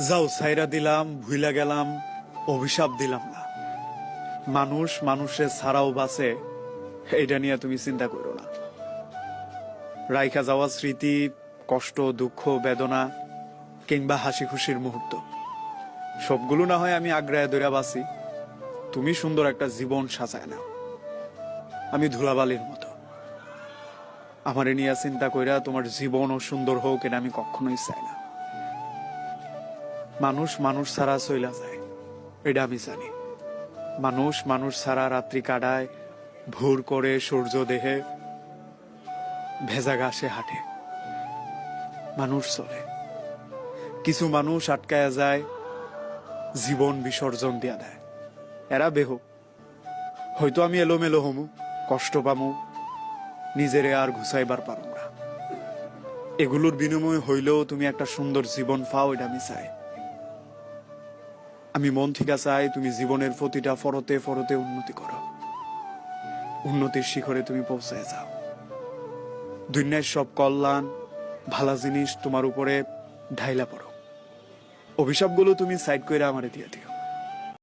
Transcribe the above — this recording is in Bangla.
যাও ছাইরা দিলাম, ভুইলা গেলাম, অভিশাপ দিলাম না। মানুষ মানুষের ছাড়াও বাঁচে, এইটা নিয়ে তুমি চিন্তা করো না। রাইখা যাওয়া স্মৃতি, কষ্ট, দুঃখ, বেদনা কিংবা হাসি খুশির মুহূর্ত, সবগুলো না হয় আমি আগ্রায় ধরে বাঁচি, তুমি সুন্দর একটা জীবন সাজায় নাও। আমি ধুলাবালির মতো, আমারে নিয়ে চিন্তা কইরা তোমার জীবনও সুন্দর হোক এটা আমি কখনোই চাই না। মানুষ মানুষ ছাড়া চইলা যায়, এটা আমি জানি। মানুষ মানুষ ছাড়া রাত্রি কাটায়, ভোর করে সূর্য দেহে, ভেজা ঘাসে হাঁটে। মানুষ চলে, কিছু মানুষ আটকায়া যায়, জীবন বিসর্জন দিয়া দেয়। এরা বেহ, হয়তো আমি এলোমেলো হমু, কষ্ট পামু, নিজেরে আর ঘুষাইবার পারু না। এগুলোর বিনিময় হইলেও তুমি একটা সুন্দর জীবন পাও, এটা আমি চাই। আমি মন থেকে চাই তুমি জীবনের প্রতিটা ফরতে ফরতে উন্নতি করো, উন্নতির শিখরে তুমি পৌঁছায় যাও। দুনিয়ার সব কল্যাণ ভালো জিনিস তোমার উপরে ঢাইলা পড়ো। অভিশাপগুলো তুমি সাইড কইরা আমারে দিয়ে দিও।